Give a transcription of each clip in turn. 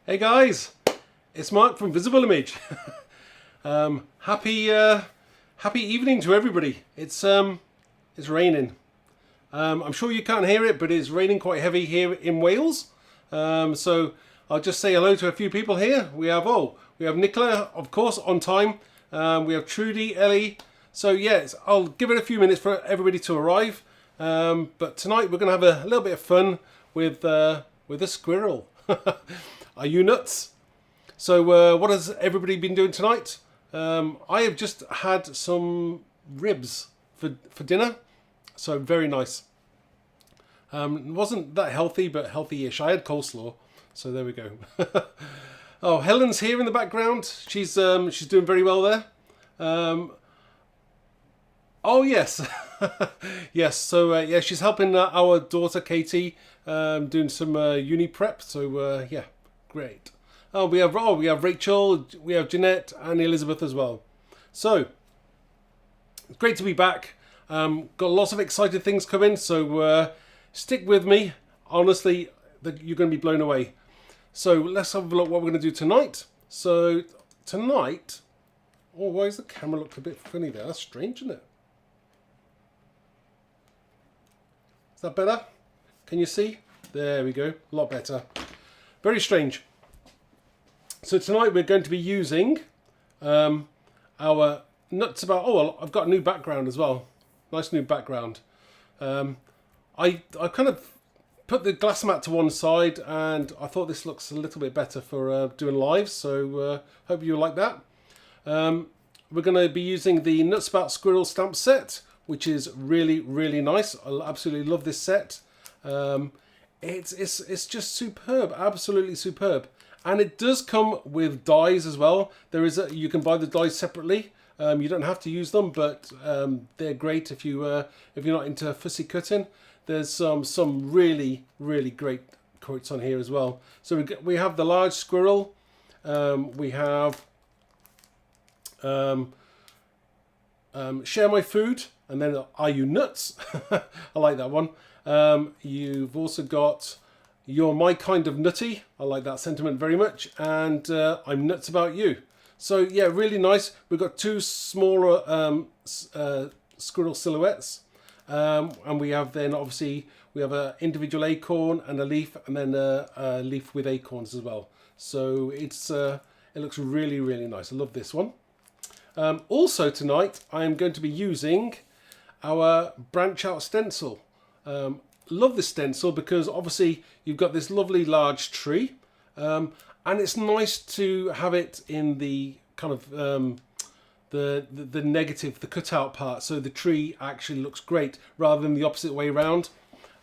Hey guys, it's Mark from Visible Image. Happy evening to everybody. It's raining. I'm sure you can't hear it, but it's raining quite heavy here in Wales. So I'll just say hello to a few people here. We have Nicola, of course, on time. We have Trudy, Ellie. So yes, I'll give it a few minutes for everybody to arrive. But tonight we're going to have a little bit of fun with a squirrel. Are you nuts? So what has everybody been doing tonight? I have just had some ribs for dinner. So very nice. It wasn't that healthy, but healthy-ish. I had coleslaw. So there we go. Oh, Helen's here in the background. She's doing very well there. Oh yes, yes. So yeah, she's helping our daughter Katie doing some uni prep. So yeah, great. We have Rachel, we have Jeanette and Elizabeth as well. So it's great to be back. Got lots of exciting things coming. So stick with me. Honestly, you're going to be blown away. So let's have a look what we're going to do tonight. So tonight, oh, why does the camera look a bit funny there? That's strange, isn't it? Is that better? Can you see? There we go. A lot better. Very strange. So tonight we're going to be using our nuts about. Oh, well, I've got a new background as well. Nice new background. I kind of put the glass mat to one side, and I thought this looks a little bit better for doing live. So hope you like that. We're going to be using the Nuts About Squirrel stamp set, which is really, really nice. I absolutely love this set. It's just superb, absolutely superb. And it does come with dies as well. You can buy the dies separately. You don't have to use them, but they're great if you're not into fussy cutting. There's some really, really great quotes on here as well. So we have the large squirrel. We have share my food. And then, are you nuts? I like that one. You've also got you're my kind of nutty. I like that sentiment very much. And I'm nuts about you. So yeah, really nice. We've got two smaller squirrel silhouettes. And we have then obviously we have an individual acorn and a leaf, and then a leaf with acorns as well. So it looks really, really nice. I love this one. Also tonight I am going to be using our branch out stencil. Love this stencil because obviously you've got this lovely large tree, and it's nice to have it in the kind of the negative, the cutout part, so the tree actually looks great rather than the opposite way around.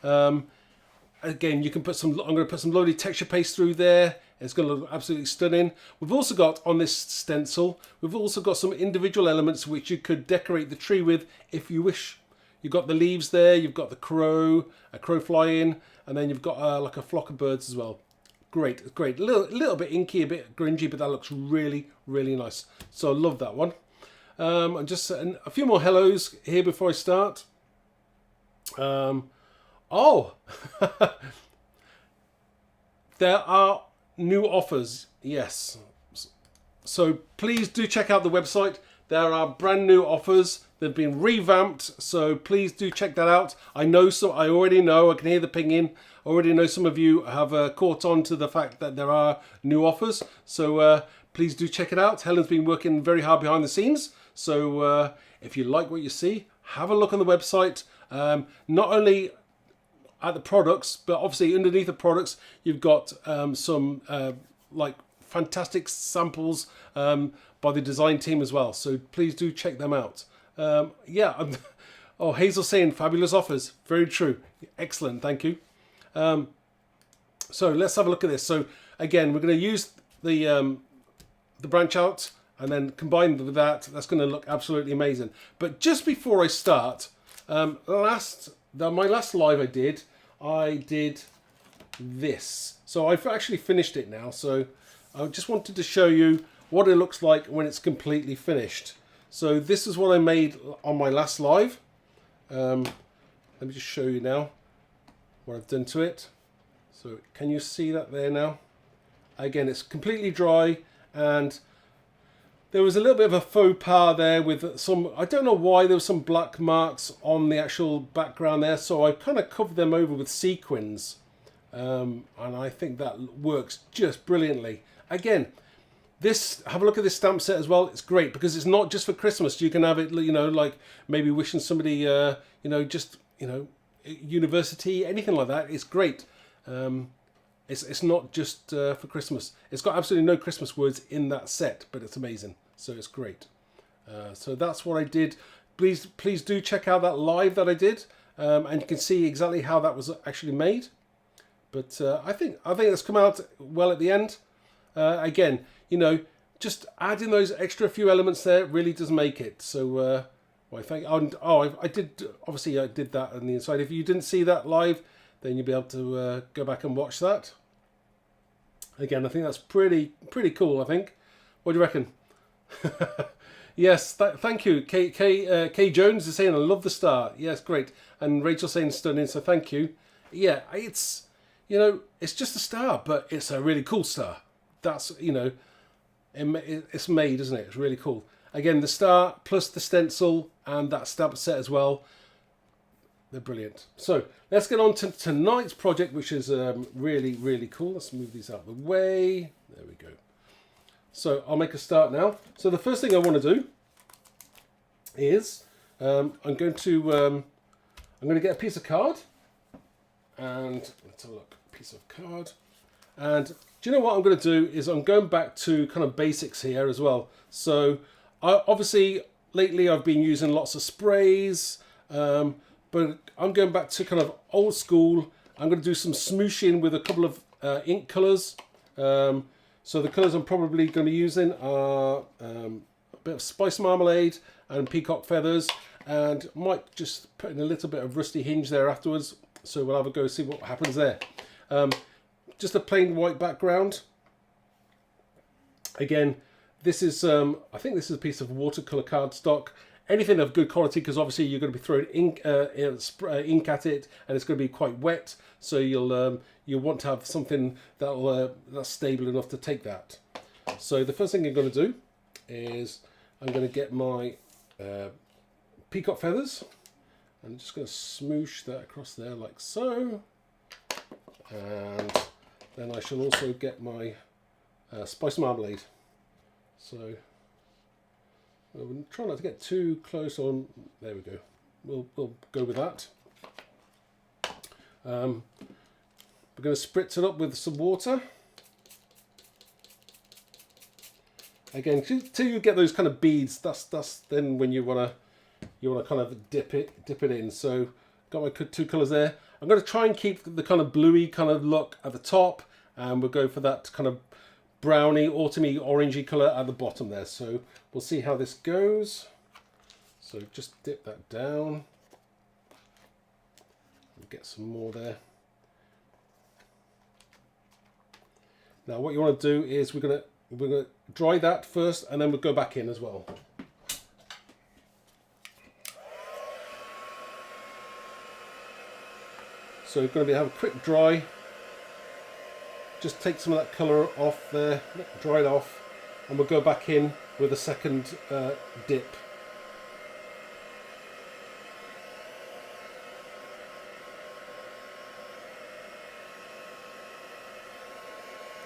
Again, you can put I'm going to put some lovely texture paste through there. It's going to look absolutely stunning. We've also got on this stencil, we've also got some individual elements which you could decorate the tree with if you wish. You've got the leaves there, you've got a crow flying, and then you've got like a flock of birds as well. Great, great. A little bit inky, a bit grungy, but that looks really, really nice. So I love that one. And just a few more hellos here before I start. Oh, there are new offers, yes. So please do check out the website. There are brand new offers. They've been revamped, so please do check that out. I already know, I can hear the pinging. I already know some of you have caught on to the fact that there are new offers. So please do check it out. Helen's been working very hard behind the scenes. So if you like what you see, have a look on the website. Not only at the products, but obviously underneath the products, you've got some like fantastic samples by the design team as well. So please do check them out. Yeah. Oh, Hazel saying fabulous offers. Very true. Excellent. Thank you. So let's have a look at this. So again, we're going to use the branch out and then combine with that. That's going to look absolutely amazing. But just before I start, my last live I did this. So I've actually finished it now. So I just wanted to show you what it looks like when it's completely finished. So this is what I made on my last live. Let me just show you now what I've done to it. So can you see that there now? Again, it's completely dry, and there was a little bit of a faux pas there with some, I don't know why, there was some black marks on the actual background there, so I kind of covered them over with sequins, and I think that works just brilliantly. Again, have a look at this stamp set as well. It's great because it's not just for Christmas. You can have it, you know, like maybe wishing somebody, you know, just, you know, university, anything like that. It's great. It's not just for Christmas. It's got absolutely no Christmas words in that set, but it's amazing. So it's great. So that's what I did. Please do check out that live that I did, and you can see exactly how that was actually made. But I think it's come out well at the end. Again, you know, just adding those extra few elements there really does make it. So, well, I did, obviously I did that on the inside. If you didn't see that live, then you'll be able to go back and watch that. Again, I think that's pretty cool, I think. What do you reckon? Yes, thank you. K Jones is saying, I love the star. Yes, great. And Rachel saying stunning, so thank you. Yeah, it's, you know, it's just a star, but it's a really cool star. That's, you know, it's made, isn't it? It's really cool. Again, the star plus the stencil and that stamp set as well. They're brilliant. So let's get on to tonight's project, which is really cool. Let's move these out of the way. There we go. So I'll make a start now. So the first thing I want to do is I'm going to get a piece of card, and let's have a look. Piece of card. And do you know what I'm going to do is I'm going back to kind of basics here as well. So obviously lately I've been using lots of sprays, but I'm going back to kind of old school. I'm going to do some smooshing with a couple of ink colours. So the colours I'm probably going to be using are a bit of spice marmalade and peacock feathers, and might just put in a little bit of rusty hinge there afterwards. So we'll have a go see what happens there. Just a plain white background. Again, this is, I think this is a piece of watercolour cardstock. Anything of good quality, because obviously you're going to be throwing ink ink at it, and it's going to be quite wet. So you'll want to have something that's stable enough to take that. So the first thing I'm going to do is I'm going to get my peacock feathers. I'm just going to smoosh that across there like so, and then I shall also get my spice marmalade. So we'll try not to get too close on. There we go. We'll go with that. We're going to spritz it up with some water. Again, till you get those kind of beads, that's then when you want to kind of dip it in. So got my two colours there. I'm going to try and keep the kind of bluey kind of look at the top, and we'll go for that kind of browny, autumny, orangey colour at the bottom there. So we'll see how this goes. So just dip that down. Get some more there. Now what you want to do is we're gonna dry that first, and then we'll go back in as well. So we're going to have a quick dry. Just take some of that colour off there, dry it off, and we'll go back in with a second dip.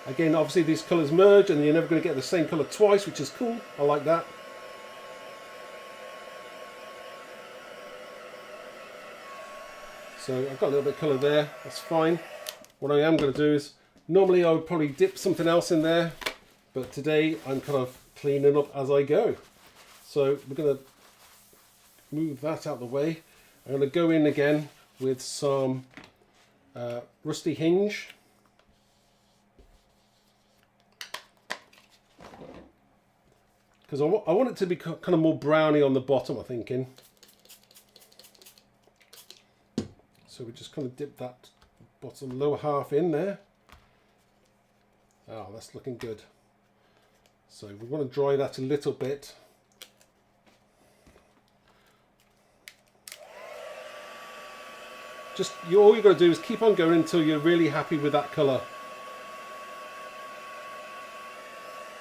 Again, obviously these colours merge and you're never going to get the same colour twice, which is cool. I like that. So I've got a little bit of colour there, that's fine. What I am going to do is, normally I would probably dip something else in there, but today I'm kind of cleaning up as I go. So we're going to move that out of the way. I'm going to go in again with some rusty hinge. Because I want it to be kind of more browny on the bottom, I'm thinking. So we just kind of dip that bottom lower half in there. Oh, that's looking good. So we want to dry that a little bit. All you've got to do is keep on going until you're really happy with that colour.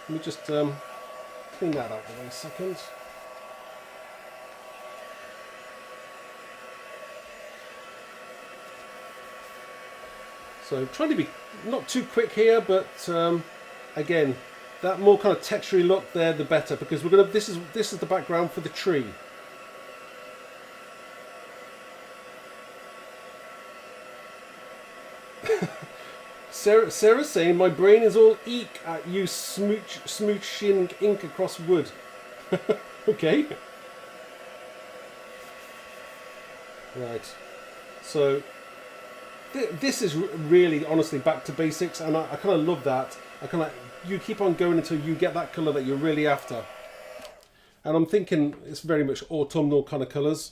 Let me just clean that out for 1 second. So trying to be not too quick here, but again, that more kind of textury look there, the better, because we're gonna. This is the background for the tree. Sarah's saying my brain is all eek at you smooching ink across wood. Okay. Right. So this is really, honestly, back to basics, and I kind of love that. I kind of you keep on going until you get that colour that you're really after. And I'm thinking it's very much autumnal kind of colours.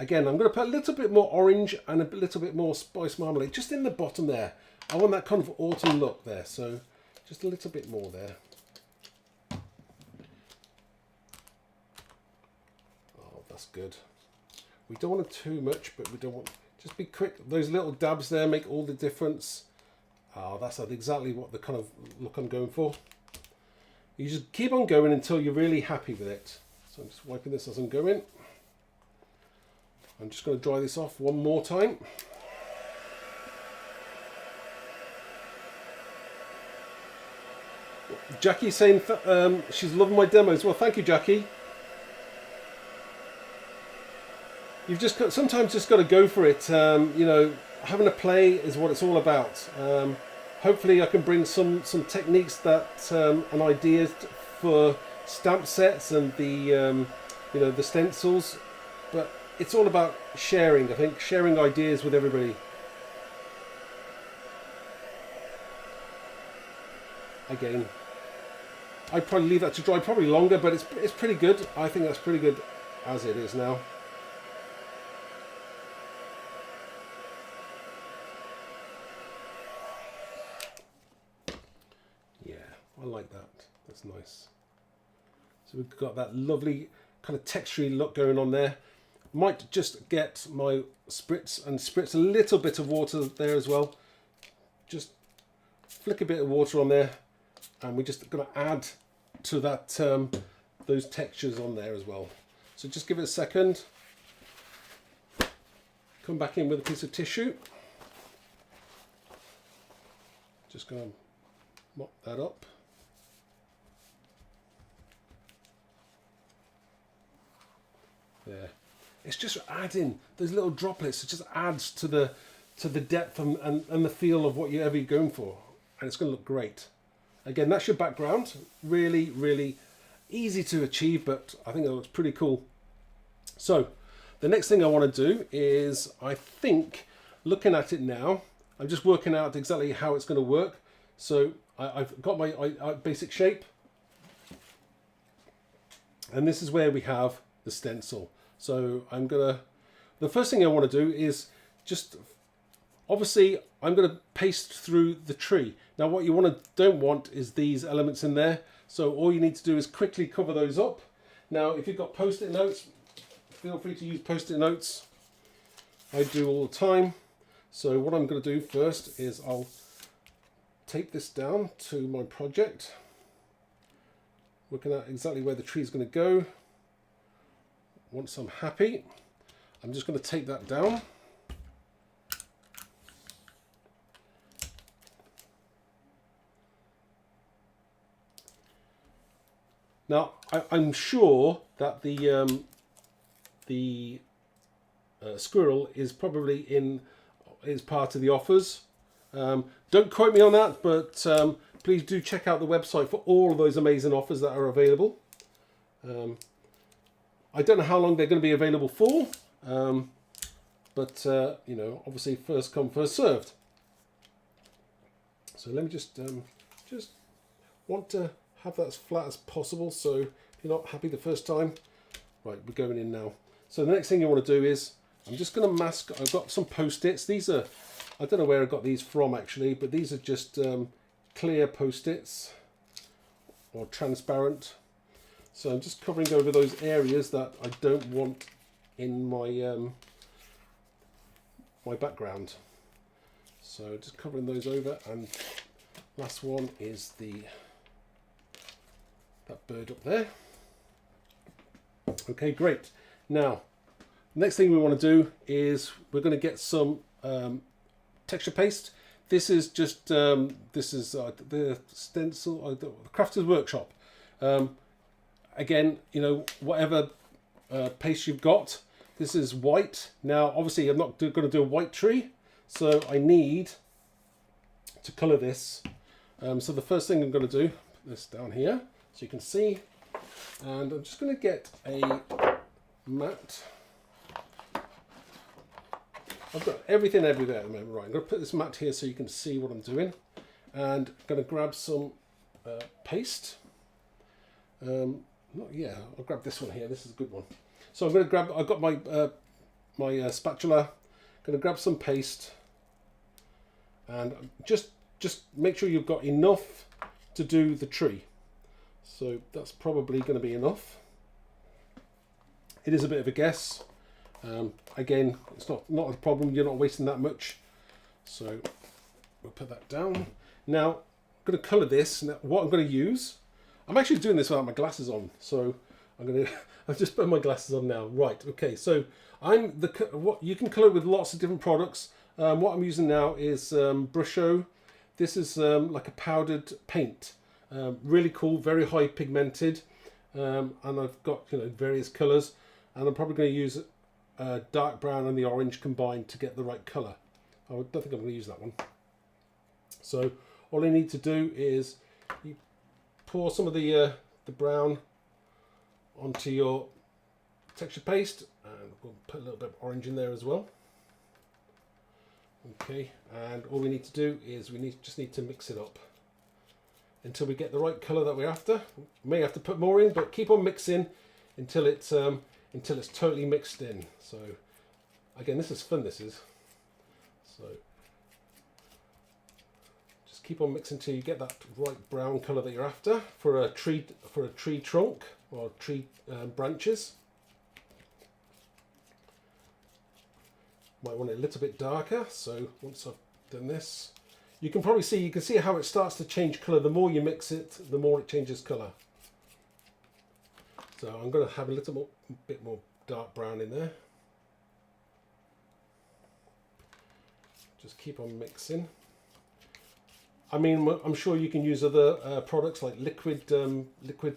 Again, I'm going to put a little bit more orange and a little bit more spice marmalade just in the bottom there. I want that kind of autumn look there, so just a little bit more there. Oh, that's good. We don't want it too much, but we don't want... Just be quick. Those little dabs there make all the difference. Oh, that's exactly what the kind of look I'm going for. You just keep on going until you're really happy with it. So I'm just wiping this as I'm going. I'm just going to dry this off one more time. Jackie saying she's loving my demos. Well, thank you, Jackie. You've just got, sometimes just got to go for it. You know, having a play is what it's all about. Hopefully I can bring some techniques that and ideas for stamp sets and the you know, the stencils, but it's all about sharing. I think sharing ideas with everybody. Again, I'd probably leave that to dry probably longer, but it's pretty good. I think that's pretty good as it is now. Yeah, I like that. That's nice. So we've got that lovely kind of textury look going on there. Might just get my spritz and spritz a little bit of water there as well. Just flick a bit of water on there, and we're just going to add to that those textures on there as well. So just give it a second. Come back in with a piece of tissue. Just going to mop that up. There. It's just adding those little droplets. It just adds to the depth and the feel of what you're ever going for, and it's going to look great. Again, that's your background. Really, really easy to achieve, but I think it looks pretty cool. So the next thing I want to do is, I think, looking at it now, I'm just working out exactly how it's going to work. So I've got my basic shape, and this is where we have the stencil. So the first thing I want to do is just, obviously I'm going to paste through the tree. Now what you don't want is these elements in there. So all you need to do is quickly cover those up. Now if you've got post-it notes, feel free to use post-it notes. I do all the time. So what I'm going to do first is I'll tape this down to my project, working out exactly where the tree is going to go. Once I'm happy, I'm just going to tape that down. Now I'm sure that the squirrel is probably is part of the offers. Don't quote me on that, but please do check out the website for all of those amazing offers that are available. I don't know how long they're going to be available for, but you know, obviously first come, first served. So let me just want to have that as flat as possible, so if you're not happy the first time, right, we're going in now. So the next thing you want to do is, I'm just going to mask, I've got some post-its. These are, I don't know where I got these from actually, but these are just clear post-its or transparent. So I'm just covering over those areas that I don't want in my my background. So just covering those over, and last one is the that bird up there. Okay, great. Now, next thing we want to do is we're going to get some texture paste. This is just the stencil, the Crafter's Workshop. Again, you know, whatever paste you've got. This is white. Now, obviously, I'm not going to do a white tree, so I need to colour this. So the first thing I'm going to do, put this down here so you can see, and I'm just going to get a mat. I've got everything everywhere at the moment. Right, I'm going to put this mat here so you can see what I'm doing, and I'm going to grab some paste. I'll grab this one here. This is a good one. So I'm going to grab, I've got my my spatula. I'm going to grab some paste, and just make sure you've got enough to do the tree. So that's probably going to be enough. It is a bit of a guess. Again, it's not a problem. You're not wasting that much. So we'll put that down. Now I'm going to colour this. Now, what I'm going to use, I'm actually doing this without my glasses on. So I've just put my glasses on now. Right. Okay. So what you can colour with lots of different products. What I'm using now is Brusho. This is like a powdered paint. Really cool, very high pigmented, and I've got, you know, various colours, and I'm probably going to use dark brown and the orange combined to get the right colour. I don't think I'm going to use that one. So all I need to do is you pour some of the brown onto your texture paste, and we'll put a little bit of orange in there as well. Okay, and all we need to do is just need to mix it up until we get the right colour that we're after. We may have to put more in, but keep on mixing until it's totally mixed in. So again, this is fun. This is so. Just keep on mixing until you get that right brown colour that you're after for a tree trunk or tree branches. Might want it a little bit darker. So once I've done this, you can probably see, how it starts to change colour. The more you mix it, the more it changes colour. So I'm going to have a bit more dark brown in there. Just keep on mixing. I mean, I'm sure you can use other products like liquid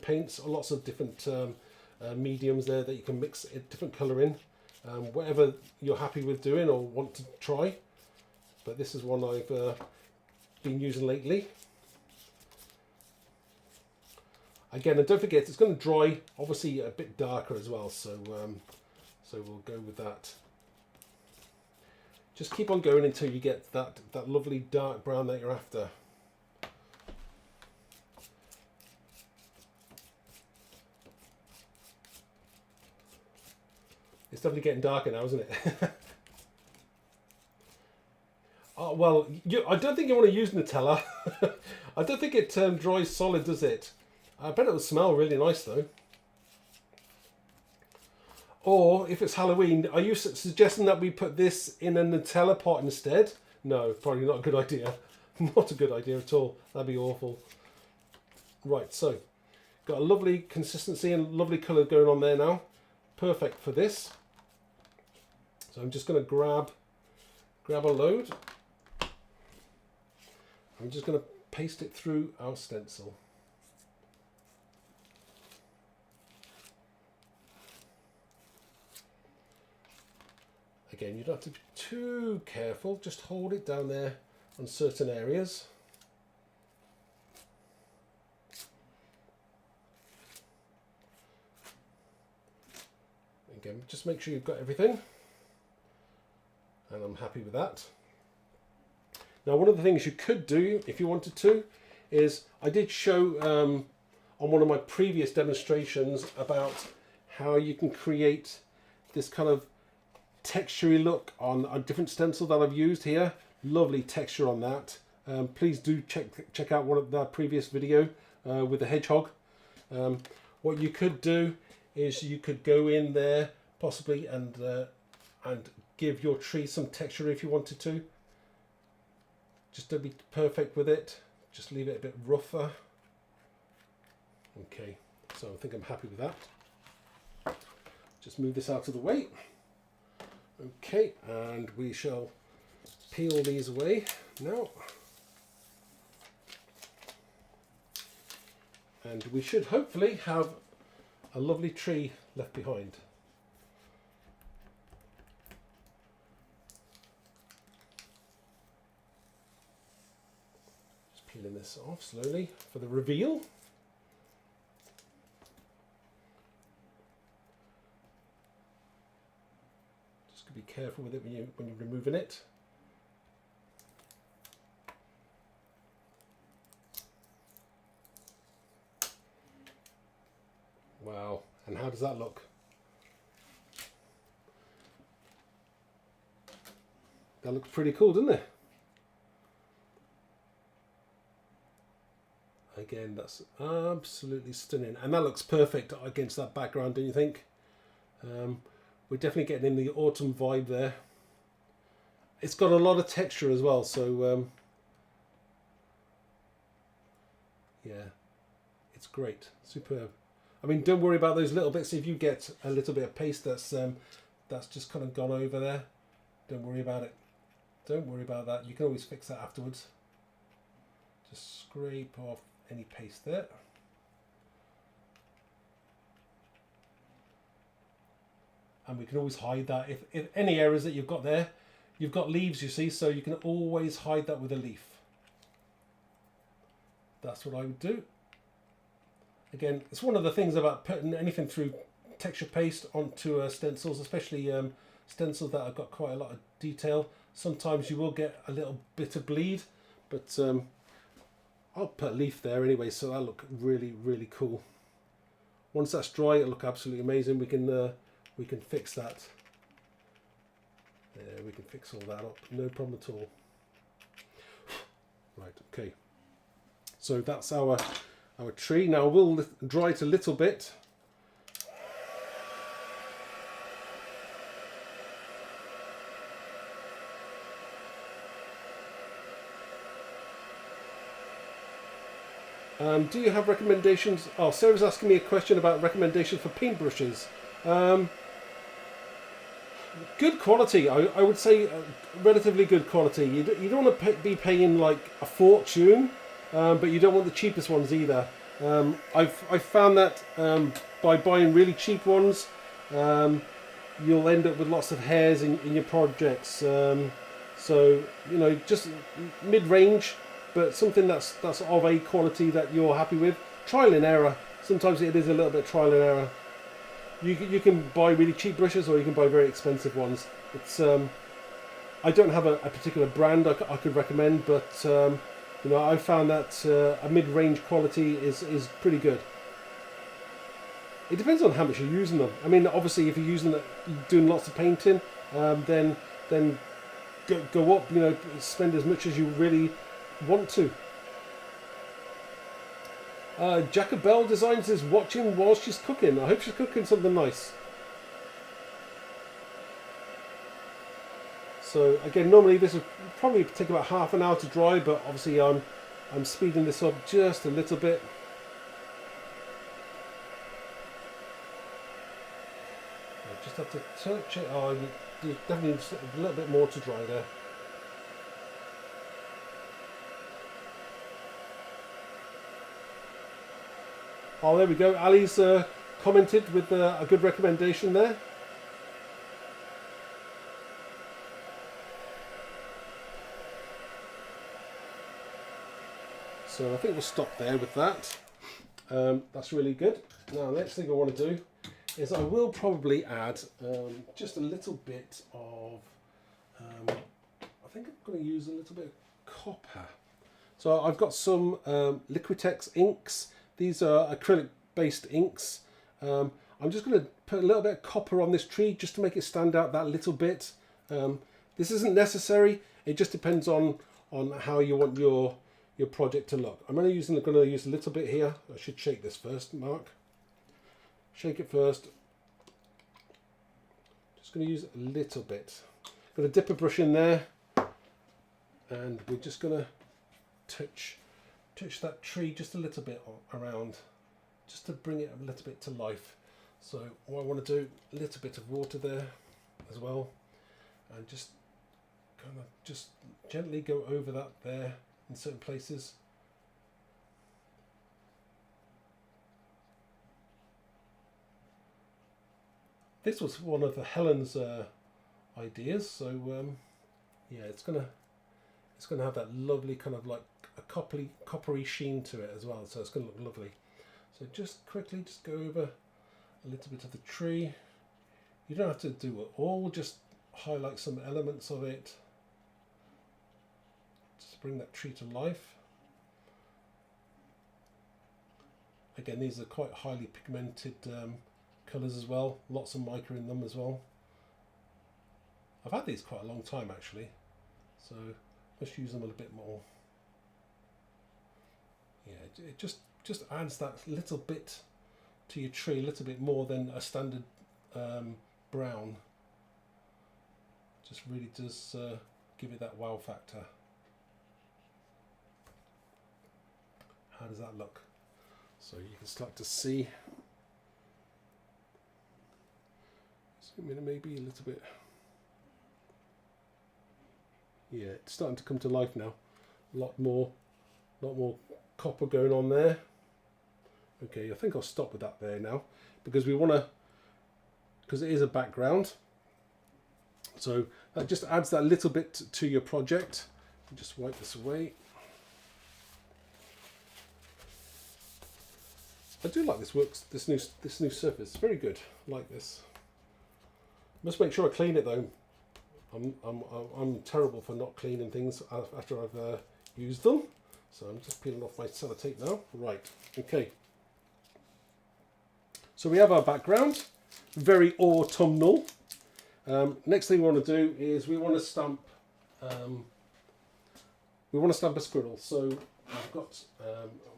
paints, or lots of different mediums there that you can mix a different colour in. Whatever you're happy with doing or want to try, but this is one I've been using lately. Again, and don't forget, it's going to dry obviously a bit darker as well, so we'll go with that. Just keep on going until you get that lovely dark brown that you're after. It's definitely getting darker now, isn't it? Oh, well, I don't think you want to use Nutella. I don't think it dries solid, does it? I bet it will smell really nice though. Or if it's Halloween, are you suggesting that we put this in a Nutella pot instead? No, probably not a good idea. Not a good idea at all. That'd be awful. Right, so got a lovely consistency and lovely colour going on there now. Perfect for this. So I'm just going to grab a load. I'm just going to paste it through our stencil. Again, you don't have to be too careful, just hold it down there on certain areas. Again, just make sure you've got everything, and I'm happy with that. Now, one of the things you could do if you wanted to is, I did show on one of my previous demonstrations about how you can create this kind of textury look on a different stencil that I've used here. Lovely texture on that. Please do check out one of that previous video with the hedgehog. What you could do is you could go in there possibly and give your tree some texture if you wanted to. Just don't be perfect with it. Just leave it a bit rougher. Okay. So I think I'm happy with that. Just move this out of the way. Okay, and we shall peel these away now. And we should hopefully have a lovely tree left behind. Just peeling this off slowly for the reveal. Just be careful with it when you're removing it. Wow, and how does that look? That looks pretty cool, doesn't it? Again, that's absolutely stunning, and that looks perfect against that background, don't you think? We're definitely getting in the autumn vibe there. It's got a lot of texture as well, so yeah, it's great, superb. I mean, don't worry about those little bits. If you get a little bit of paste that's just kind of gone over there, don't worry about it. Don't worry about that. You can always fix that afterwards. Just scrape off any paste there. And we can always hide that. If any errors that you've got there, you've got leaves, you see, so you can always hide that with a leaf. That's what I would do. Again, it's one of the things about putting anything through texture paste onto stencils, especially stencils that have got quite a lot of detail. Sometimes you will get a little bit of bleed, but I'll put a leaf there anyway, so that'll look really, really cool. Once that's dry, it'll look absolutely amazing. We can fix that. Yeah, we can fix all that up, no problem at all. Right, okay. So that's our tree. Now we'll dry it a little bit. Do you have recommendations? Oh, Sarah's asking me a question about recommendations for paintbrushes. Good quality, I would say relatively good quality. You don't want to be paying like a fortune, but you don't want the cheapest ones either. I've found that by buying really cheap ones, you'll end up with lots of hairs in your projects. So, you know, just mid-range, but something that's of a quality that you're happy with. Trial and error. Sometimes it is a little bit trial and error. You can buy really cheap brushes, or you can buy very expensive ones. It's I don't have a particular brand I could recommend, but you know, I found that a mid-range quality is pretty good. It depends on how much you're using them. I mean, obviously, if you're using you're doing lots of painting, then go up. You know, spend as much as you really want to. Jacob Bell Designs is watching while she's cooking. I hope she's cooking something nice. So again, normally this would probably take about half an hour to dry, but obviously I'm speeding this up just a little bit. I just have to touch it. Oh, you definitely need a little bit more to dry there. Oh, there we go. Ali's commented with a good recommendation there. So I think we'll stop there with that. That's really good. Now, the next thing I want to do is I will probably add just a little bit of, I think I'm going to use a little bit of copper. So I've got some Liquitex inks. These are acrylic-based inks. I'm just going to put a little bit of copper on this tree just to make it stand out that little bit. This isn't necessary. It just depends on how you want your project to look. I'm going to use a little bit here. I should shake this first, Mark. Shake it first. Just going to use a little bit. Going to dip a brush in there, and we're just going to touch that tree just a little bit around just to bring it a little bit to life. So what I want to do, a little bit of water there as well, and just kind of just gently go over that there in certain places. This was one of the Helen's ideas, so yeah, it's gonna have that lovely kind of like a coppery sheen to it as well, so it's gonna look lovely. So just quickly just go over a little bit of the tree. You don't have to do it all, just highlight some elements of it. Just bring that tree to life. Again, these are quite highly pigmented colours as well, lots of mica in them as well. I've had these quite a long time actually, so let's use them a little bit more. Yeah, it just adds that little bit to your tree, a little bit more than a standard brown. Just really does give it that wow factor. How does that look? So you can start to see. Zoom in maybe a little bit. Yeah, it's starting to come to life now. A lot more copper going on there. Okay, I think I'll stop with that there now, because we want to, because it is a background. So that just adds that little bit to your project. Just wipe this away. I do like this works. This new surface. It's very good. I like this. Must make sure I clean it though. I'm terrible for not cleaning things after I've used them. So I'm just peeling off my sellotape now. Right. Okay. So we have our background. Very autumnal. Next thing we want to do is we want to stamp. We want to stamp a squirrel. So I've got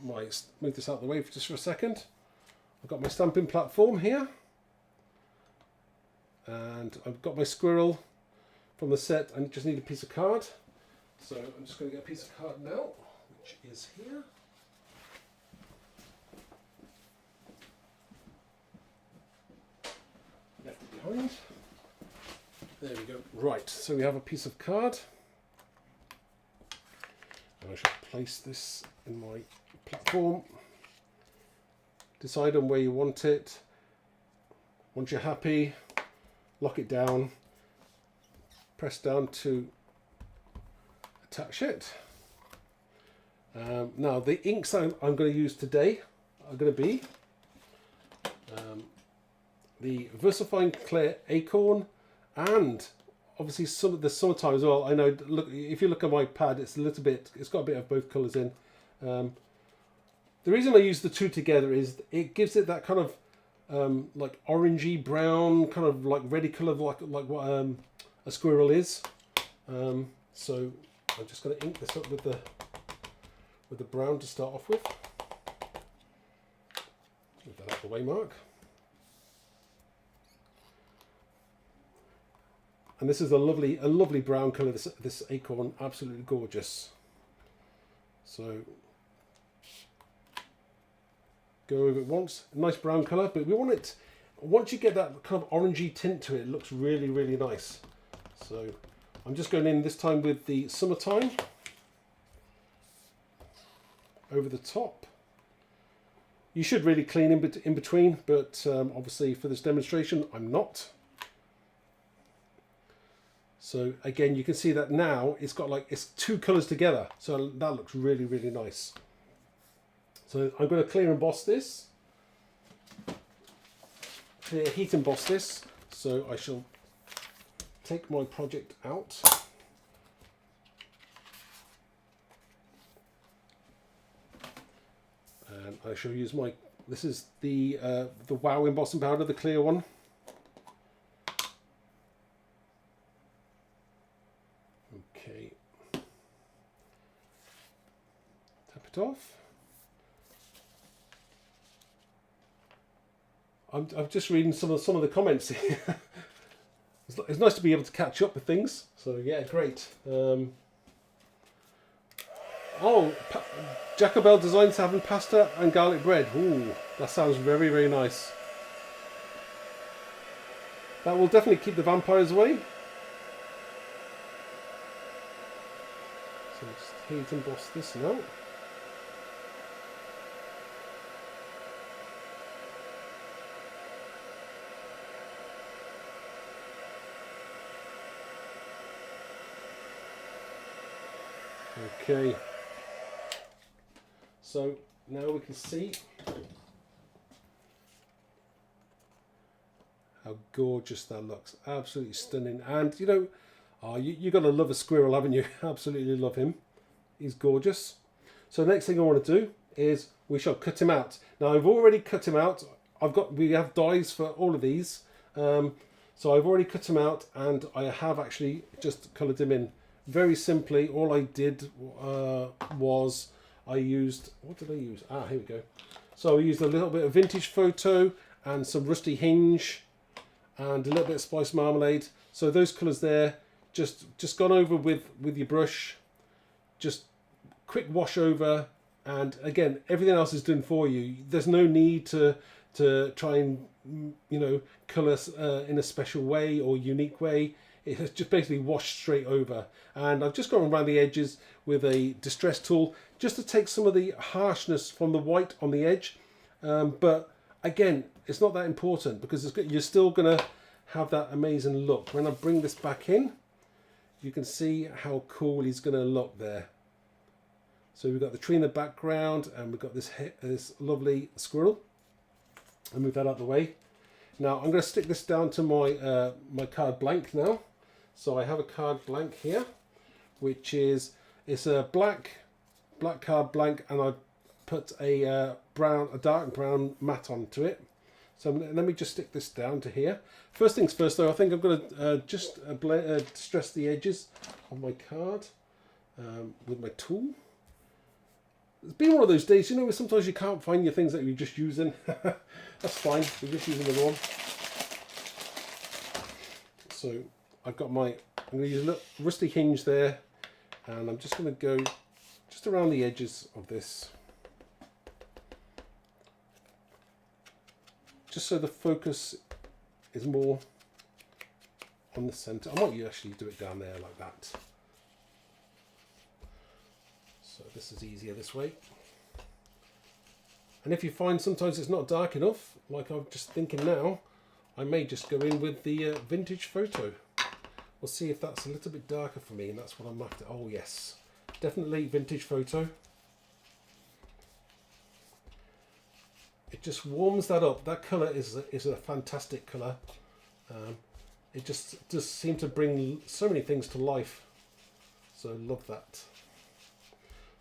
move this out of the way just for a second. I've got my stamping platform here, and I've got my squirrel from the set. I just need a piece of card, so I'm just going to get a piece of card now, which is here. Left it behind. There we go. Right, so we have a piece of card. And I shall place this in my platform. Decide on where you want it. Once you're happy, lock it down. Press down to attach it. Now the inks I'm going to use today are going to be the VersaFine Clear Acorn, and obviously some of the summertime as well. I know, look, if you look at my pad, it's a little bit, it's got a bit of both colours in. The reason I use the two together is it gives it that kind of like orangey brown, kind of like reddy colour, like what a squirrel is. So I'm just going to ink this up with the brown to start off with. Move that out of the way, Mark. And this is a lovely brown colour. This acorn, absolutely gorgeous. So go over it once, a nice brown colour, but we want it, once you get that kind of orangey tint to it, it looks really, really nice. So I'm just going in this time with the summertime over the top. You should really clean in between, but obviously for this demonstration, I'm not. So again, you can see that now it's got like, it's two colours together. So that looks really, really nice. So I'm going to clear emboss this. Clear heat emboss this. So I shall take my project out. And I shall use my, this is the Wow embossing powder, the clear one. Okay. Tap it off. I'm just reading some of the comments here. It's nice to be able to catch up with things. So yeah, great. Oh, Jack Bell Designs having pasta and garlic bread. Ooh, that sounds very, very nice. That will definitely keep the vampires away. So just heat and emboss this now. Okay. So now we can see how gorgeous that looks. Absolutely stunning. And you know, you got to love a squirrel, haven't you? Absolutely love him. He's gorgeous. So the next thing I want to do is we shall cut him out. Now I've already cut him out. We have dies for all of these. So I've already cut him out, and I have actually just coloured him in. Very simply, all I did was I used, what did I use? Ah, here we go. So I used a little bit of vintage photo and some rusty hinge and a little bit of spice marmalade. So those colours there, just gone over with your brush, just quick wash over, and again, everything else is done for you. There's no need to try and, you know, colour in a special way or unique way. It has just basically washed straight over. And I've just gone around the edges with a distress tool just to take some of the harshness from the white on the edge. But again, it's not that important because you're still going to have that amazing look. When I bring this back in, you can see how cool he's going to look there. So we've got the tree in the background and we've got this lovely squirrel. I'll move that out of the way. Now I'm going to stick this down to my my card blank now. So I have a card blank here, which is, it's a black card blank, and I put a dark brown mat onto it. So let me just stick this down to here. First things first though, I think I'm going to just distress the edges of my card with my tool. It's been one of those days, you know, where sometimes you can't find your things that you're just using. That's fine, we're just using the wrong. So I've got I'm going to use a little rusty hinge there, and I'm just going to go just around the edges of this, just so the focus is more on the centre. I might actually do it down there like that. So this is easier this way. And if you find sometimes it's not dark enough, like I'm just thinking now, I may just go in with the vintage photo. We'll see if that's a little bit darker for me, and that's what I'm after. Oh yes, definitely vintage photo. It just warms that up. That colour is a fantastic colour. It just does seem to bring so many things to life. So I love that.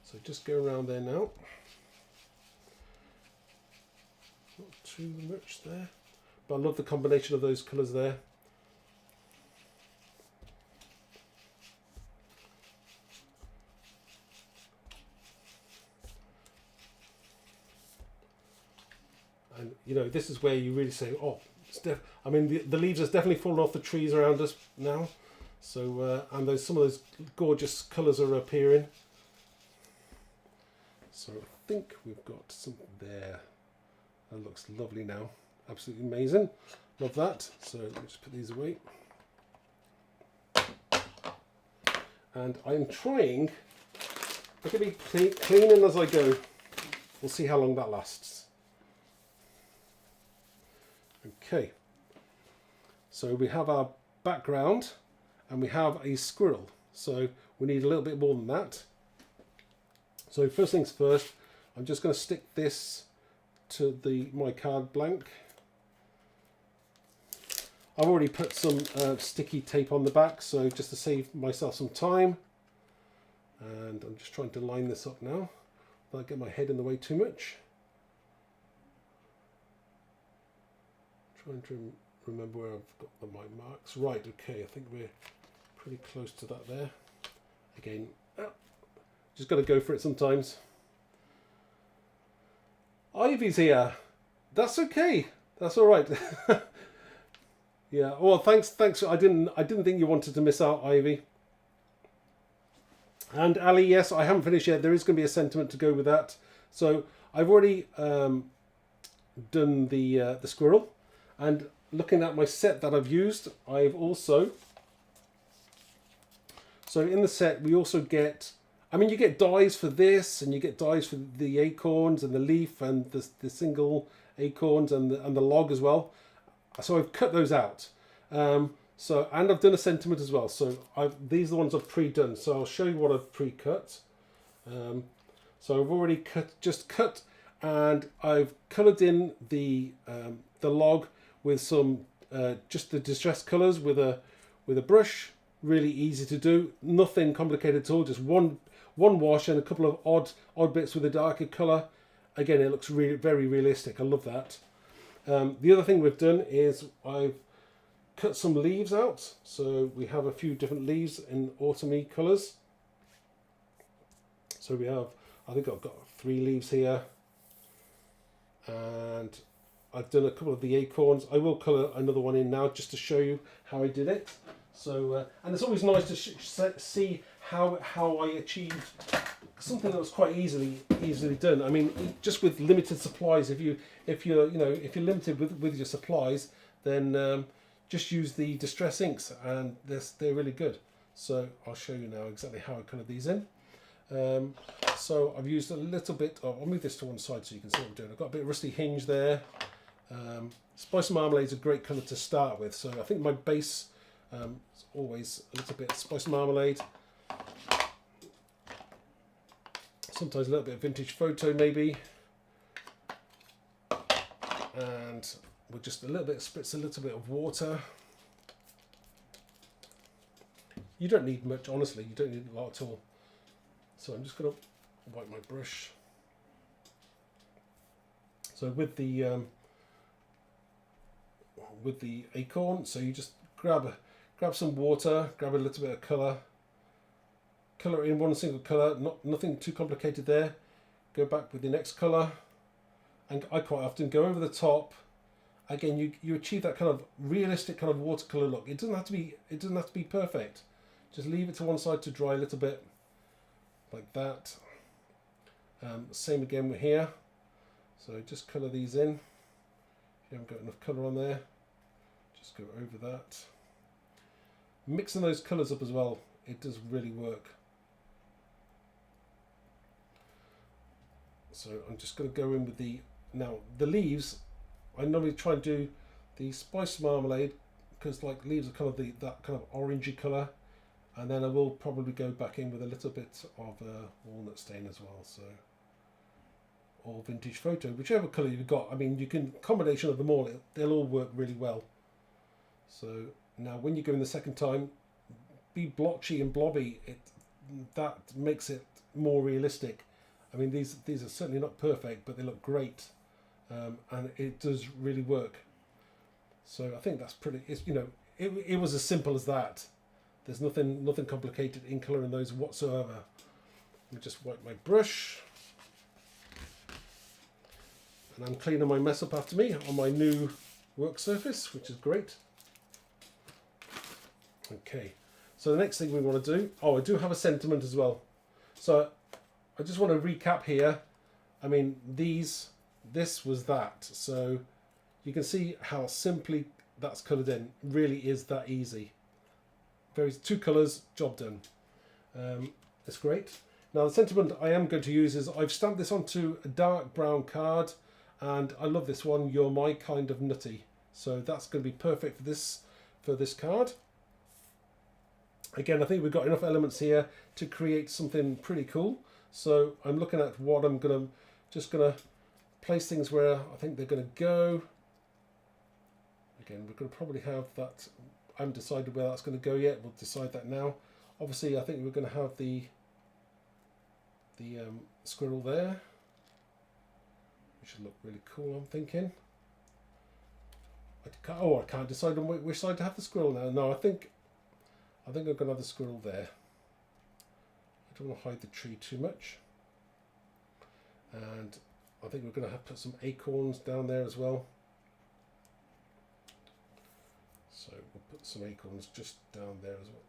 So just go around there now. Not too much there. But I love the combination of those colours there. And you know, this is where you really say, oh, I mean, the leaves has definitely fallen off the trees around us now. So and some of those gorgeous colours are appearing. So I think we've got something there. That looks lovely now. Absolutely amazing. Love that. So let's put these away. And I'm trying, I'm going to be cleaning as I go. We'll see how long that lasts. Okay. So we have our background and we have a squirrel. So we need a little bit more than that. So first things first, I'm just going to stick this to my card blank. I've already put some sticky tape on the back, so just to save myself some time. And I'm just trying to line this up now, without getting my head in the way too much. Trying to remember where I've got my marks. Right, okay, I think we're pretty close to that there. Again, just got to go for it sometimes. Ivy's here. That's okay. That's all right. Yeah. Well, thanks. I didn't think you wanted to miss out, Ivy. And Ali, yes, I haven't finished yet. There is going to be a sentiment to go with that. So I've already done the squirrel, and looking at my set that I've used, I've also, so in the set we also get, I mean, you get dies for this, and you get dies for the acorns and the leaf and the single acorns and the log as well. So I've cut those out. So, and I've done a sentiment as well. So these are the ones I've pre-done. So I'll show you what I've pre-cut. So I've already just cut, and I've coloured in the log with some just the distress colours with a brush. Really easy to do. Nothing complicated at all. Just one wash and a couple of odd bits with a darker colour. Again, it looks really very realistic. I love that. The other thing we've done is I've cut some leaves out, so we have a few different leaves in autumny colours. So we have, I think I've got 3 leaves here, and I've done a couple of the acorns. I will colour another one in now just to show you how I did it. So and it's always nice to see how I achieved something that was quite easily done. I mean, just with limited supplies. If you're limited with your supplies, then just use the distress inks, and they're really good. So I'll show you now exactly how I coloured these in. So I've used a little bit of, I'll move this to one side so you can see what I'm doing. I've got a bit of rusty hinge there. Spice marmalade is a great colour to start with. So I think my base is always a little bit of spice marmalade. Sometimes a little bit of vintage photo maybe. And with just a little bit, spritz a little bit of water. You don't need much, honestly. You don't need a lot at all. So I'm just going to wipe my brush. So with the acorn, so you just grab some water, grab a little bit of colour in one single colour. Nothing too complicated there. Go back with the next colour, and I quite often go over the top. Again, you achieve that kind of realistic kind of watercolor look. It doesn't have to be perfect. Just leave it to one side to dry a little bit, like that. Same again with here. So just colour these in. If you haven't got enough colour on there, just go over that. Mixing those colours up as well, it does really work. So I'm just going to go in with the leaves. I normally try and do the spice marmalade because like leaves are kind of that kind of orangey colour, and then I will probably go back in with a little bit of walnut stain as well. So, or vintage photo, whichever colour you've got. I mean, you can combination of them all. They'll all work really well. So now when you go in the second time, be blotchy and blobby. That makes it more realistic. I mean, these are certainly not perfect, but they look great. And it does really work. So I think that's pretty. It was as simple as that. There's nothing complicated in colouring those whatsoever. Let me just wipe my brush, and I'm cleaning my mess up after me on my new work surface, which is great. Okay, so the next thing we want to do. Oh, I do have a sentiment as well. So I just want to recap here. I mean, this was that. So you can see how simply that's coloured in. Really is that easy. Two colours, job done. It's great. Now the sentiment I am going to use is I've stamped this onto a dark brown card, and I love this one. You're my kind of nutty. So that's going to be perfect for this card. Again, I think we've got enough elements here to create something pretty cool. So I'm looking at what I'm just gonna place things where I think they're going to go. Again, we're going to probably have that. I haven't decided where that's going to go yet. We'll decide that now. Obviously, I think we're going to have the squirrel there, which should look really cool, I'm thinking. I can't decide on which side to have the squirrel now. No, I think I'm going to have the squirrel there. I don't want to hide the tree too much. And I think we're going to have to put some acorns down there as well. So we'll put some acorns just down there as well,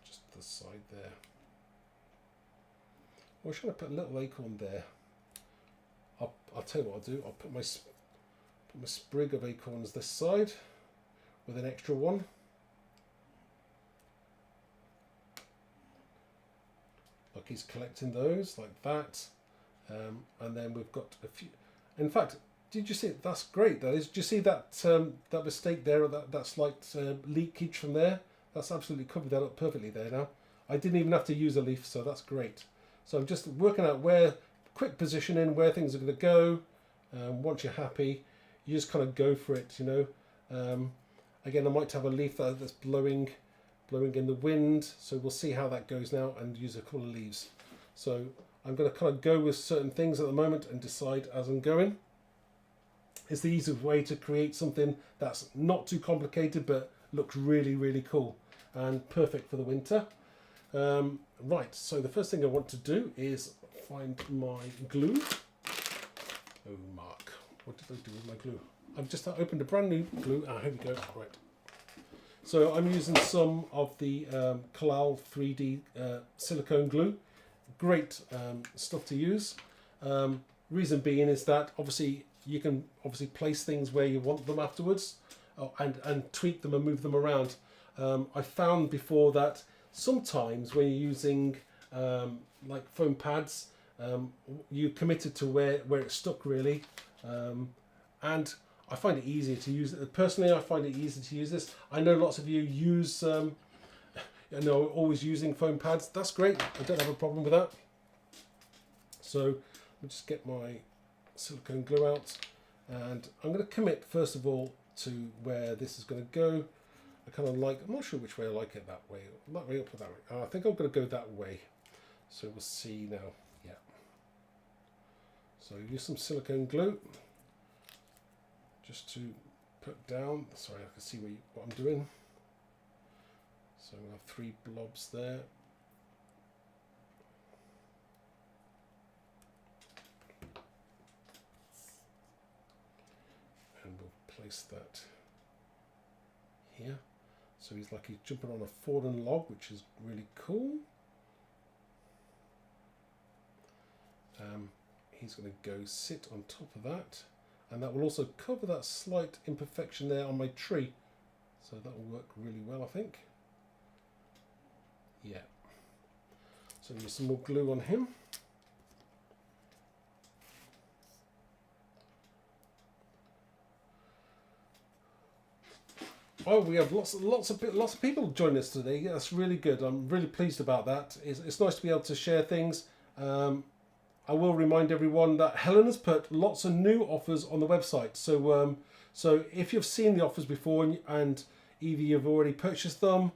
just the side there. Or should I put a little acorn there? I'll tell you what I'll do. I'll put my sprig of acorns this side with an extra one. Look, he's collecting those like that. And then we've got a few. In fact, did you see it? That's great. That is. Did you see that that mistake there, or that slight leakage from there? That's absolutely covered that up perfectly there now. I didn't even have to use a leaf, so that's great. So I'm just working out where, quick positioning, where things are going to go. Once you're happy, you just kind of go for it, you know. Again, I might have a leaf that's blowing in the wind, so we'll see how that goes now and use a couple of leaves. So I'm going to kind of go with certain things at the moment and decide as I'm going. It's the easiest way to create something that's not too complicated but looks really, really cool and perfect for the winter. Right, so the first thing I want to do is find my glue. Oh, Mark, what did I do with my glue? I've just opened a brand new glue. Ah, here we go. Right. So I'm using some of the Kalal 3D silicone glue. Great stuff to use. Reason being is that obviously you can place things where you want them afterwards, and tweak them and move them around. I found before that sometimes when you're using like foam pads, you're committed to where it's stuck really, and I find it easier to use it. Personally, I find it easier to use this. I know lots of you use, always using foam pads. That's great. I don't have a problem with that. So I'll just get my silicone glue out, and I'm going to commit first of all to where this is going to go. I kind of like, I'm not sure which way I like it, that way up or that way. I think I'm going to go that way. So we'll see now. Yeah. So use some silicone glue just to put down. Sorry, I can see what I'm doing. So we have 3 blobs there. And we'll place that here. So he's jumping on a fallen log, which is really cool. He's going to go sit on top of that, and that will also cover that slight imperfection there on my tree. So that will work really well, I think. Yeah. So use some more glue on him. Oh, we have lots of people join us today. That's really good. I'm really pleased about that. It's nice to be able to share things. I will remind everyone that Helen has put lots of new offers on the website. So so if you've seen the offers before and either you've already purchased them,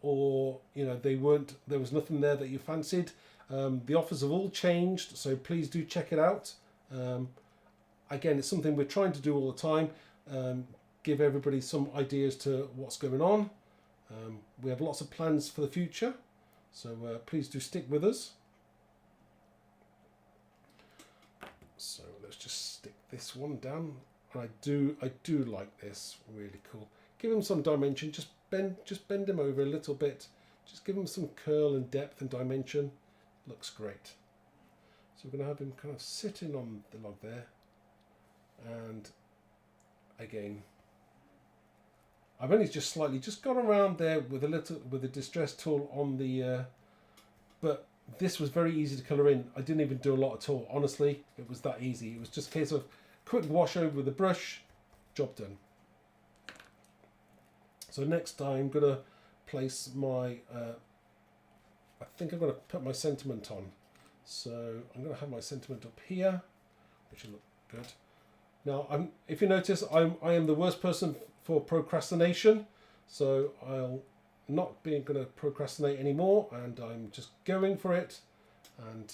or there was nothing there that you fancied, the offers have all changed. So please do check it out. Again, it's something we're trying to do all the time. Give everybody some ideas to what's going on. We have lots of plans for the future, so please do stick with us. So let's just stick this one down. I do like this, really cool. Give him some dimension. Just bend him over a little bit. Just give him some curl and depth and dimension. Looks great. So we're going to have him kind of sitting on the log there, and again, I've only just gone around there with a distress tool on the, but this was very easy to colour in. I didn't even do a lot at all. Honestly, it was that easy. It was just a case of quick wash over with the brush, job done. So next I'm going to place my, I think I'm going to put my sentiment on. So I'm going to have my sentiment up here, which will look good. Now, if you notice, I am the worst person for procrastination, so I'll not be going to procrastinate anymore, and I'm just going for it, and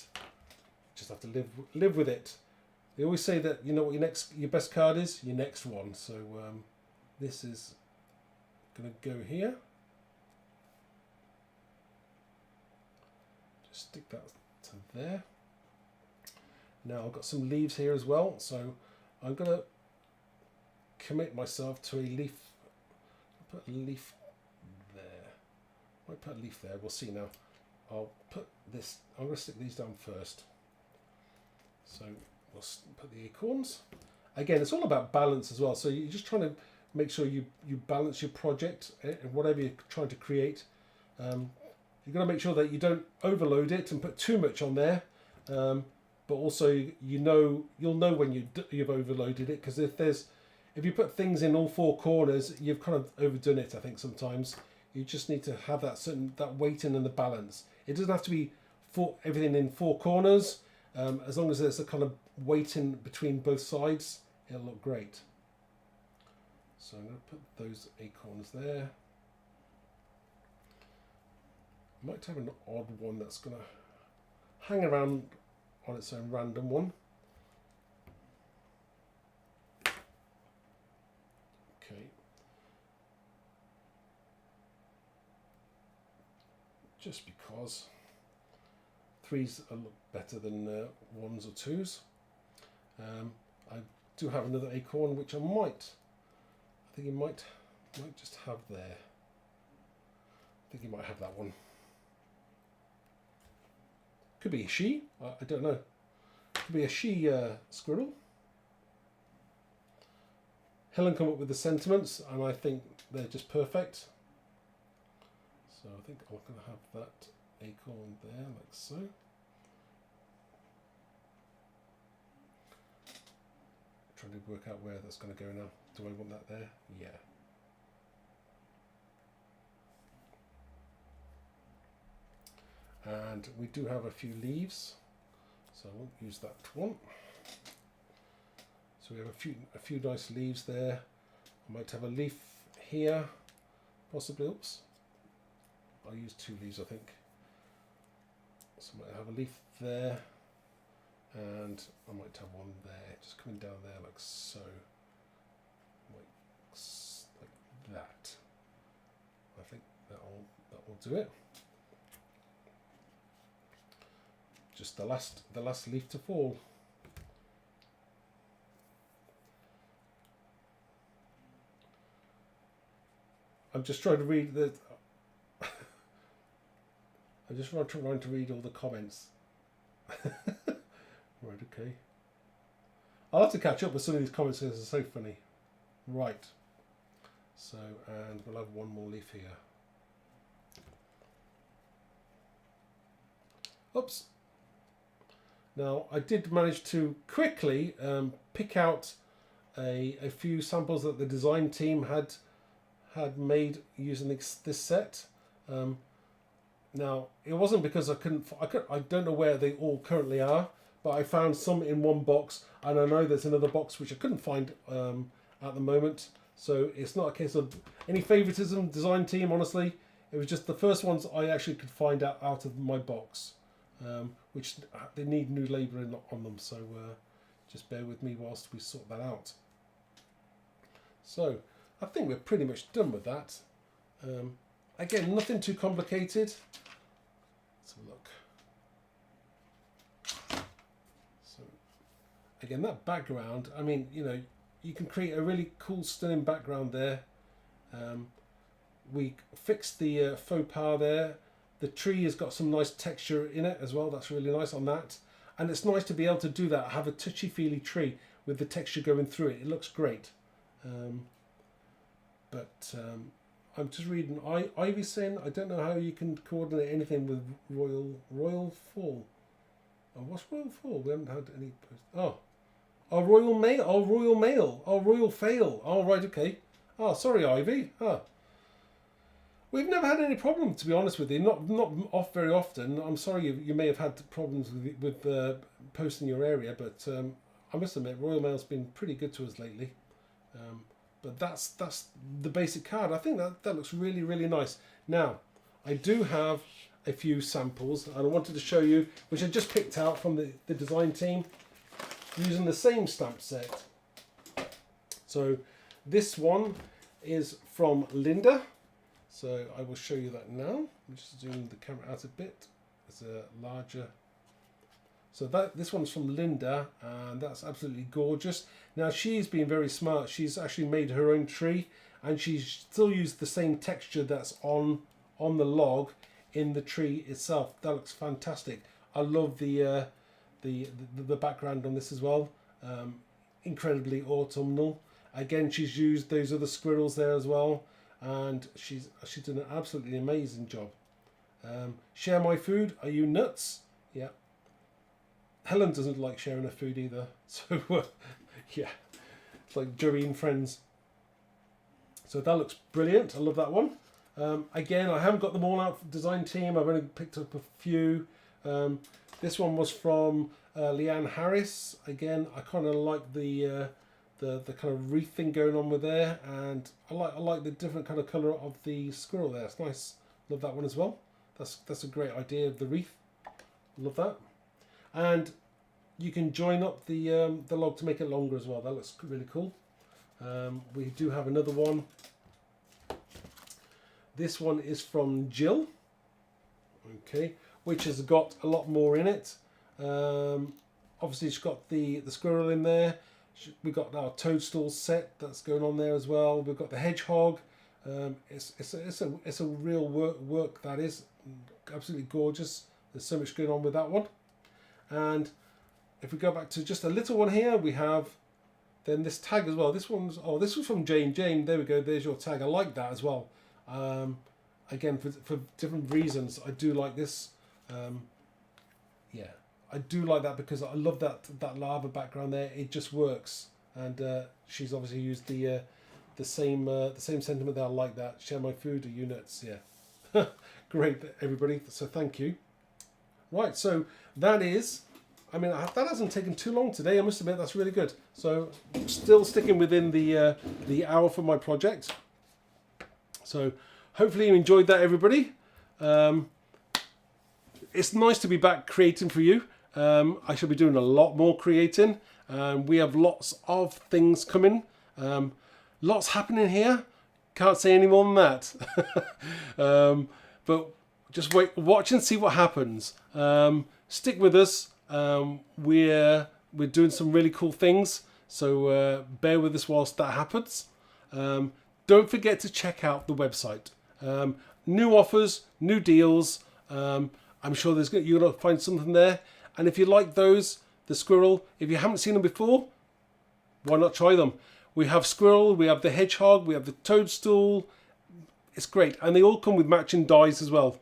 just have to live with it. They always say that what your best card is, your next one. So this is going to go here. Just stick that to there. Now I've got some leaves here as well, so I'm going to commit myself to a leaf. I'll put a leaf there. I might put a leaf there. We'll see now. I'll put this, I'm going to stick these down first. So we'll put the acorns. Again, it's all about balance as well. So you're just trying to make sure you balance your project and whatever you're trying to create. You've got to make sure that you don't overload it and put too much on there. But also, you'll know when you've overloaded it, because if you put things in all four corners, you've kind of overdone it. I think sometimes you just need to have that weighting and the balance. It doesn't have to be everything in four corners. As long as there's a kind of weighting between both sides, it'll look great. So I'm going to put those acorns there. I might have an odd one that's going to hang around on its own random one. Okay. Just because threes look better than ones or twos. I do have another acorn which I think you might just have there. I think you might have that one. Could be a she, I don't know. Could be a she squirrel. Helen come up with the sentiments, and I think they're just perfect. So I think I'm going to have that acorn there, like so. Trying to work out where that's going to go now. Do I want that there? Yeah. And we do have a few leaves, so I won't use that one. So we have a few nice leaves there. I might have a leaf here, possibly. Oops, I'll use two leaves, I think. So I might have a leaf there, and I might have one there, just coming down there like so, like that. I think that will do it. Just the last leaf to fall. I'm just trying to read the. I'm just trying to read all the comments. Right, okay. I'll have to catch up with some of these comments because they're so funny. Right. So, and we'll have one more leaf here. Oops. Now, I did manage to quickly pick out a few samples that the design team had made using this set. Now, it wasn't because I don't know where they all currently are, but I found some in one box, and I know there's another box which I couldn't find at the moment. So it's not a case of any favoritism, design team, honestly. It was just the first ones I actually could find out of my box. Which they need new labour on them, so just bear with me whilst we sort that out. So I think we're pretty much done with that. Again, nothing too complicated. Let's have a look. So again, that background, I mean, you know, you can create a really cool, stunning background there. We fixed the faux pas there. The tree has got some nice texture in it as well. That's really nice on that. And it's nice to be able to do that. Have a touchy-feely tree with the texture going through it. It looks great. I'm just reading. Ivy saying, I don't know how you can coordinate anything with Royal Fall. Oh, what's Royal Fall? We haven't had any post. Oh, Royal Mail. Oh, Royal Mail. Oh, Royal Fail. Oh, right, okay. Oh, sorry, Ivy. We've never had any problem, to be honest with you. Not off very often. I'm sorry you may have had problems with posting your area, but I must admit Royal Mail's been pretty good to us lately. But that's the basic card. I think that looks really, really nice. Now, I do have a few samples, and I wanted to show you, which I just picked out from the design team, using the same stamp set. So this one is from Linda. So I will show you that now. I'm just zooming the camera out a bit. It's a larger. So this one's from Linda, and that's absolutely gorgeous. Now she's been very smart. She's actually made her own tree, and she's still used the same texture that's on the log in the tree itself. That looks fantastic. I love the background on this as well. Incredibly autumnal. Again, she's used those other squirrels there as well, and she's done an absolutely amazing job. Share my food. Are you nuts? Yeah. Helen doesn't like sharing her food either. So yeah, it's like Joey and Friends. So that looks brilliant. I love that one. Again, I haven't got them all out for design team. I've only picked up a few. This one was from Leanne Harris. Again, I kind of like the kind of wreath thing going on with there, and I like the different kind of colour of the squirrel there. It's nice. Love that one as well. That's a great idea of the wreath. Love that. And you can join up the log to make it longer as well. That looks really cool. We do have another one. This one is from Jill. Okay, which has got a lot more in it. Obviously, she's got the squirrel in there. We've got our toadstool set that's going on there as well. We've got the hedgehog. It's a real work that is absolutely gorgeous. There's so much going on with that one. And if we go back to just a little one here, we have then this tag as well. This was from Jane. Jane, there we go. There's your tag. I like that as well. Again, for different reasons, I do like this. Yeah, I do like that because I love that lava background there. It just works, and she's obviously used the same sentiment there. I like that. Share my food, are you nuts? Yeah, great, everybody. So thank you. Right, so that is. I mean, that hasn't taken too long today. I must admit that's really good. So still sticking within the hour for my project. So hopefully you enjoyed that, everybody. It's nice to be back creating for you. I shall be doing a lot more creating. We have lots of things coming. Lots happening here. Can't say any more than that. But just watch and see what happens. Stick with us. We're doing some really cool things. So bear with us whilst that happens. Don't forget to check out the website. New offers, new deals. I'm sure you're going to find something there. And if you like those, the squirrel, if you haven't seen them before, why not try them? We have squirrel, we have the hedgehog, we have the toadstool. It's great. And they all come with matching dies as well.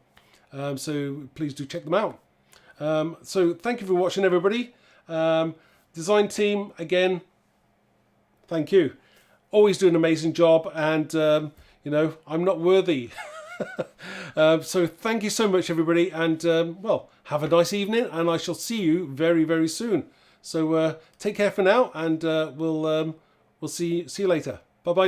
So please do check them out. So thank you for watching, everybody. Design team, again, thank you. Always do an amazing job, and you know, I'm not worthy. So thank you so much, everybody, and well, have a nice evening, and I shall see you very, very soon. So take care for now, and we'll see you later. Bye bye now.